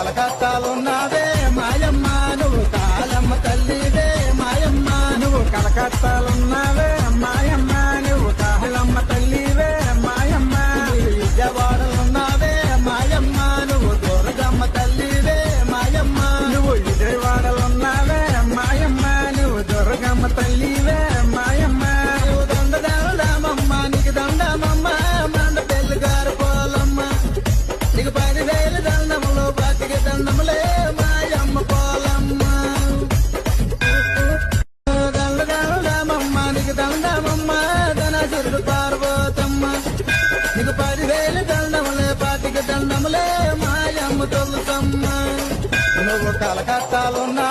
కలకత్తాలున్నావే మాయమ్మ నువ్వు కాలమ్మ తల్లివే మాయమ్మ నువ్వు కలకత్తాలున్నావే మాయమ్మ నువ్వు కాలమ్మ తల్లివే మాయమ్మ విజయవాడలున్నావే మాయమ్మ నువ్వు దుర్గమ్మ తల్లివే మాయమ్మ నువ్వు విజయవాడలున్నావే మాయమ్మ నువ్వు దుర్గమ్మ తల్లివే మాయమ్మ నువ్వు దండమమ్మ నీకు దండమమ్మ మండ పెళ్లి గారు పోలమ్మ నీకు 10,000 దండములు బతికి దండములే మాయమ్మ పోలమ్మ దండమమ్మ నీకు దండమమ్మ ధనసురుడు పార్వతమ్మ నీకు 10,000 దండములే బతికి దండములే మాయమ్మ తొలుసమ్మ నువ్వు కలకత్తాలున్నా